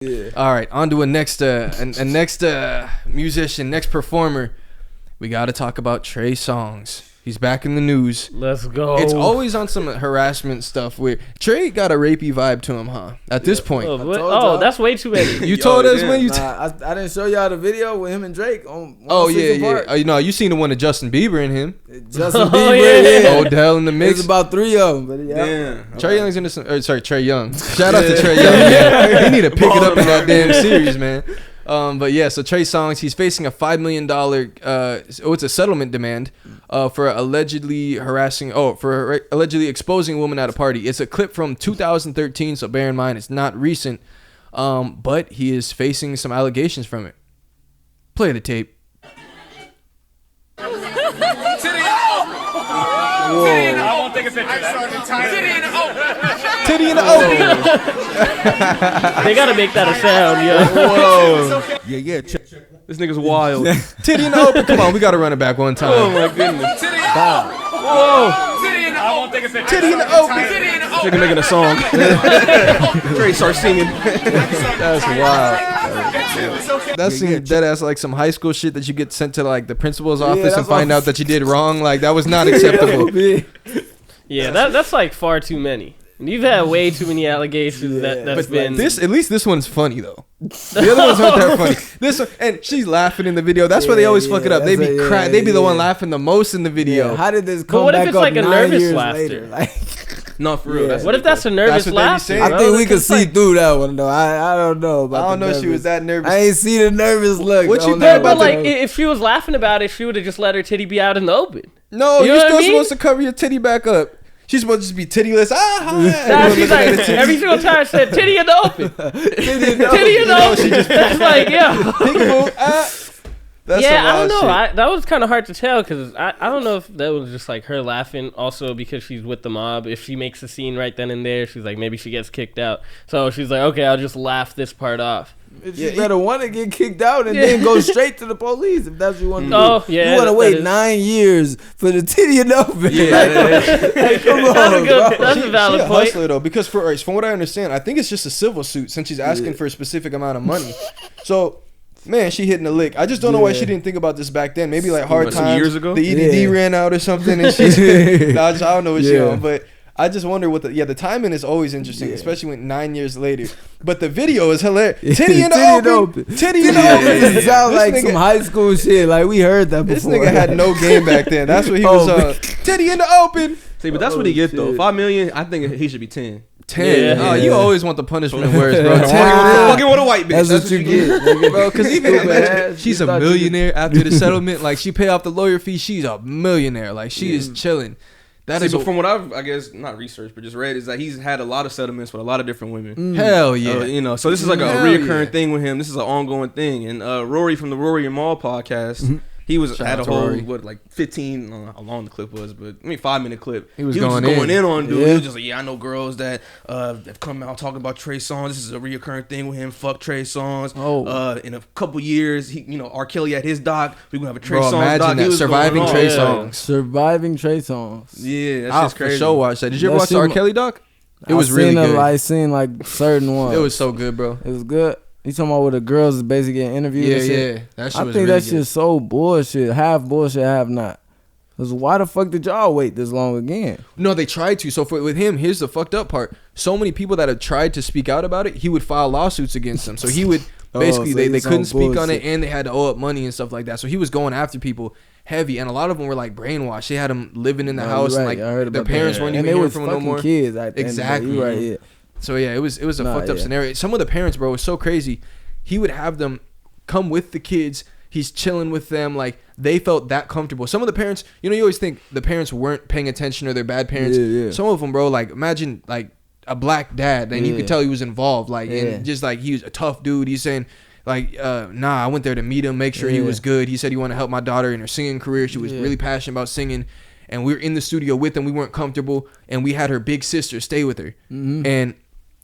Yeah. All right, on to a next musician, next performer. We got to talk about Trey Songz. He's back in the news. Let's go. It's always on some harassment stuff where Trey got a rapey vibe to him, huh? At this point. That's way too many. You told us when you... I didn't show y'all the video with him and Drake on yeah. You seen the one of Justin Bieber and him. Justin Bieber, yeah. Odell in the mix. There's about 3 of them. But yeah. Trey Young's into some... Trey Young. Shout out to Trey Young, man. He need to pick it up in that damn series, man. But yeah, so Trey Songz, he's facing a $5 million, it's a settlement demand for allegedly allegedly exposing a woman at a party. It's a clip from 2013, so bear in mind it's not recent, but he is facing some allegations from it. Play the tape. I won't take a picture. Titty in the open. They gotta make that a sound, yo. Whoa. Yeah. This nigga's wild. Titty in the open. Come on, we gotta run it back one time. Oh my goodness. Whoa. I won't take a picture. Titty in the open. Nigga making a song. Trey starts singing. That's wild. That's dead ass like some high school shit that you get sent to like the principal's office and find out that you did wrong. Like that was not acceptable. Yeah, that's like far too many. You've had way too many allegations that's been. At least this one's funny though. The other ones aren't that funny. This one, and she's laughing in the video. That's why they always fuck it up. They be they be the one laughing the most in the video. Yeah, how did this come what back if it's up like a 9 nervous years laughter? later? Like, No, for real. Yeah. What if that's a nervous laughter? I think we could see through that one though. I don't know. About I don't know if she was that nervous. I ain't see the nervous look. What you think But about like, if she was laughing about it, she would have just let her titty be out in the open. No, You know you're what still I mean? supposed to cover your titty back up. She's supposed to just be tittyless. Nah, she's like, every single time she said titty in the open. Titty in the open. She just That's like, yeah. That's Yeah, I don't know. shit. That was kind of hard to tell because I don't know if that was just like her laughing also because she's with the mob. If she makes a scene right then and there, she's like, maybe she gets kicked out. So she's like, okay, I'll just laugh this part off. You better want to get kicked out and then go straight to the police if that's what you want to do. Oh, yeah. You want to wait 9 years for the titty and open. Yeah, Come on, That's a valid she a point. hustler though, because from what I understand, I think it's just a civil suit since she's asking for a specific amount of money. So, man, she hitting a lick. I just don't know why she didn't think about this back then. Maybe like hard some times. years ago? The EDD ran out or something, and she's I don't know what she on, but. I just wonder what the timing is always interesting, especially when 9 years later. But the video is hilarious. Titty in the open. Titty in the open. It sounds like some high school shit. Like we heard that before. This nigga had no game back then. That's what he was on. Titty in the open. See, but that's what he gets though. 5 million, I think he should be 10. 10. Yeah. Oh, you always want the punishment worse, bro. 10. Fucking with a white bitch. That's what you get, Bro, because even she's a millionaire after the settlement. Like, she paid off the lawyer fee. She's a millionaire. Like, she is chilling. That is from what I've, I guess, not researched, but just read, is that he's had a lot of settlements with a lot of different women. Hell yeah. So this is like a reoccurring thing with him. This is an ongoing thing. And Rory from the Rory and Maul podcast, he was had a whole, 15, I don't know how long the clip was, but 5-minute clip. He was going in on dude. Yeah. He was just like, I know girls that have come out talking about Trey Songz. This is a reoccurring thing with him. Fuck Trey Songz. In a couple years, R. Kelly at his doc. We're going to have a Trey Songz doc. That. Surviving Trey Songz. Surviving Trey Songz. Yeah, that's just crazy. For sure watch that. Did you ever watch the R. Kelly doc? It was really good. I seen like certain ones. It was so good, bro. It was good. You talking about where the girls is basically getting interviewed? Yeah, and shit? yeah. That shit I was think really that shit's so bullshit. Half bullshit, half not. Cause why the fuck did y'all wait this long again? No, they tried to. So with him, here's the fucked up part. So many people that have tried to speak out about it, he would file lawsuits against them. So he would basically they couldn't speak on it, and they had to owe up money and stuff like that. So he was going after people heavy, and a lot of them were like brainwashed. They had them living in the house, and like their parents weren't even hearing from them no more. Kids, exactly. You right, yeah. So yeah, it was a fucked up scenario. Some of the parents, bro, was so crazy. He would have them come with the kids. He's chilling with them. Like, they felt that comfortable. Some of the parents, you always think the parents weren't paying attention or they're bad parents. Yeah. Some of them, bro, like, imagine, like, a black dad. And you could tell he was involved. Like, and just, like, he was a tough dude. He's saying, like, I went there to meet him, make sure he was good. He said he wanted to help my daughter in her singing career. She was really passionate about singing. And we were in the studio with him. We weren't comfortable. And we had her big sister stay with her. Mm-hmm. And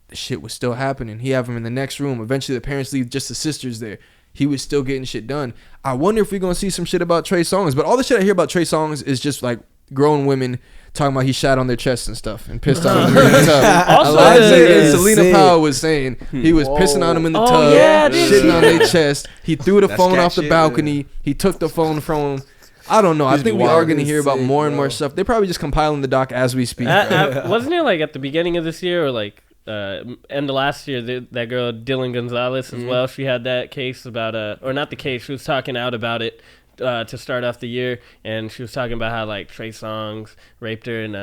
the shit was still happening. He have him in the next room. Eventually, the parents leave, just the sisters there. He was still getting shit done. I wonder if we're gonna see some shit about Trey Songz. But all the shit I hear about Trey Songz is just like grown women talking about he shat on their chest and stuff and pissed on them in the tub. Also, and Selena Powell was saying he was pissing on them in the tub, shitting on their chest. He threw the phone off the balcony. Yeah. He took the phone from him. I don't know. I think we are going to hear about more and more stuff. They're probably just compiling the doc as we speak. Wasn't it like at the beginning of this year or like end of last year, that girl Dylan Gonzalez as well? She had that case about or not the case. She was talking out about it. To start off the year, and she was talking about how like Trey Songz raped her in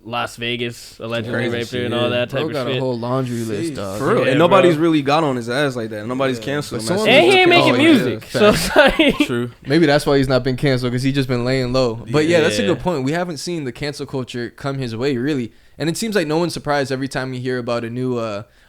Las Vegas, allegedly raped her and all that type of shit. Got a whole laundry list, dog. For real, and nobody's really got on his ass like that. Nobody's canceled him. And he ain't making music, so it's like true. Maybe that's why he's not been canceled because he's just been laying low. But yeah, that's a good point. We haven't seen the cancel culture come his way really, and it seems like no one's surprised every time you hear about a new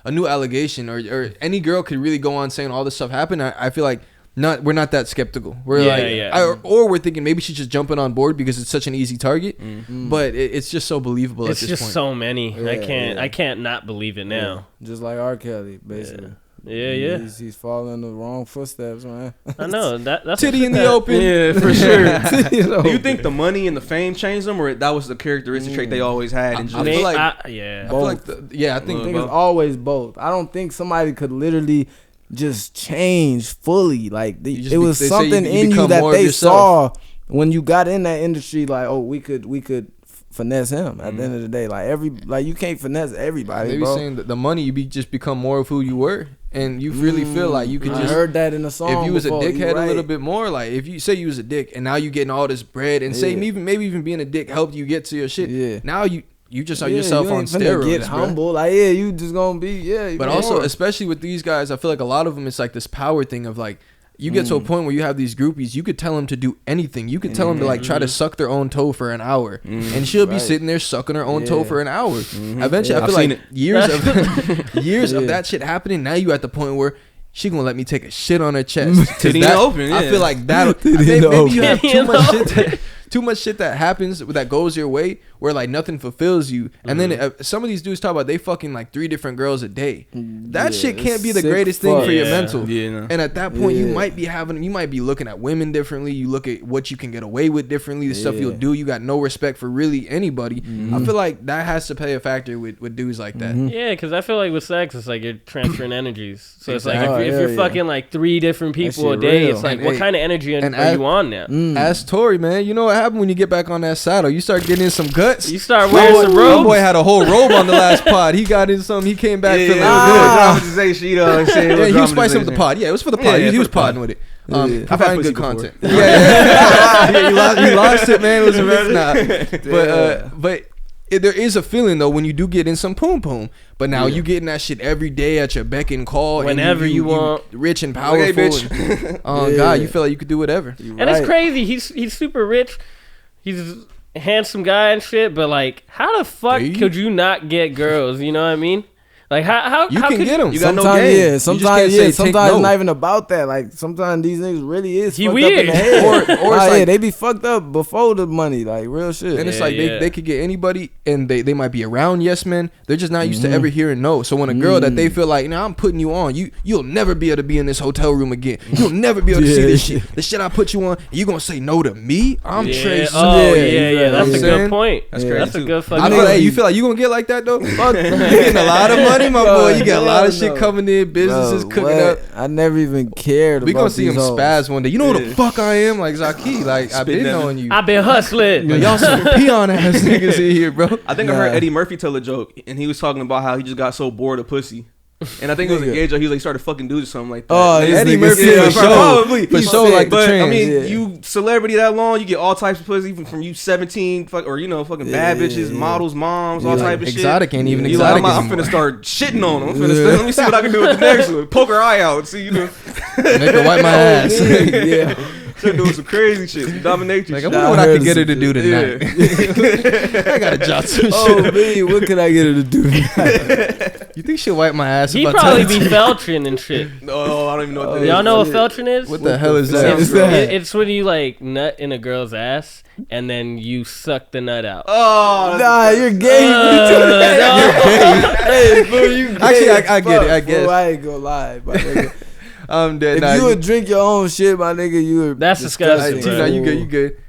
allegation or any girl could really go on saying all this stuff happened. I feel like. We're not that skeptical. We're or we're thinking maybe she's just jumping on board because it's such an easy target. But it's just so believable. It's at this just point. So many. I can't not believe it now. Just like R. Kelly, basically. Yeah. He's following the wrong footsteps, man. I know that's titty in the open. Yeah, for sure. Do you think the money and the fame changed them, or that was the characteristic trait they always had? I feel like I think it's always both. I don't think somebody could literally just change fully. Like it was something in you that they saw when you got in that industry. Like, oh, we could finesse him. At the end of the day, like you can't finesse everybody. Maybe bro. saying that the money, you just become more of who you were, and you really feel like you could just. I heard that in the song. If you was before, a dickhead a little bit more, like if you say you was a dick, and now you getting all this bread, and say maybe even being a dick helped you get to your shit. Yeah. Now you just are yourself on steroids, get humble. Like, you just gonna be, But also, especially with these guys, I feel like a lot of them, it's like this power thing of like, you get to a point where you have these groupies, you could tell them to do anything. You could tell them to like try to suck their own toe for an hour, and she'll be sitting there sucking her own toe for an hour. Eventually, I feel like years of that shit happening. Now you at the point where she gonna let me take a shit on her chest. Titty open. I feel like that. Maybe you have too much shit that happens that goes your way where like nothing fulfills you, and then some of these dudes talk about they fucking like 3 different girls a day. That shit can't be the greatest thing for your mental. And at that point you might be looking at women differently. You look at what you can get away with differently, the stuff you'll do. You got no respect for really anybody. I feel like that has to play a factor with dudes like that. Yeah, because I feel like with sex it's like you're transferring energies, so it's like if you're fucking like 3 different people a day, it's like what kind of energy are you on now? Ask Tori, man. You know what happened when you get back on that saddle? You start getting in some guts. You start wearing some robes. My boy had a whole robe on the last pod. He got in some. He came back feeling dramatization. You know what I'm saying? He was spicing up the pod. Yeah, it was for the pod. He was podding with it. Providing good content. You lost it, man. It was a riff. But there is a feeling though when you do get in some poom poom. But now you getting that shit every day at your beck and call. Whenever you want. Rich and powerful. Okay, bitch. God, you feel like you could do whatever. It's crazy. He's super rich. He's a handsome guy and shit. But like, how the fuck could you not get girls? You know what I mean? Like how you can get them. You got no game. Sometimes it's not even about that. Like sometimes these niggas really is fucked weird. up in the head. or it's like, they be fucked up before the money, like real shit. And it's like they could get anybody, and they might be around yes men. They're just not used to ever hearing no. So when a girl that they feel like, I'm putting you on, you'll never be able to be in this hotel room again. You'll never be able to see this shit. The shit I put you on, you gonna say no to me? I'm Trey. That's a good point. That's crazy. That's a good fucking point. Hey, you feel like you gonna get like that though? Fuck, you're getting a lot of money, my boy. You got a lot of shit coming in, businesses cooking up. I never even cared. We gonna see him spaz one day. You know who the fuck I am? Like Zaki. Like I've been knowing you. I've been hustling. Y'all some peon ass niggas in here, bro. I think I heard Eddie Murphy tell a joke, and he was talking about how he just got so bored of pussy. And I think it was engaged, or he like started fucking dudes or something like that. Oh, Eddie Murphy probably for sure, like the trans. I mean, you celebrity that long, you get all types of pussy, even from you 17, or fucking bad bitches, models, moms, all type of shit. Exotic ain't even exotic. I'm finna start shitting on them. Let me see what I can do with the next one. Poke her eye out, see make her wipe my ass. Yeah. She's doing some crazy shit, some dominatrix. Like, I wonder what I could get her to do tonight. I gotta jot some shit. Oh, man, what can I get her to do tonight? You think she'll wipe my ass? He probably be felching and shit. No, I don't even know what that is. Y'all know what felching is? What the hell is that? It's when you like nut in a girl's ass and then you suck the nut out. Oh, nah, you're gay. Hey, bro, you gay. Actually, I get it. I guess. Bro, I ain't gonna lie, my nigga. I'm dead. If you would drink your own shit, my nigga, you would. That's disgusting. You good.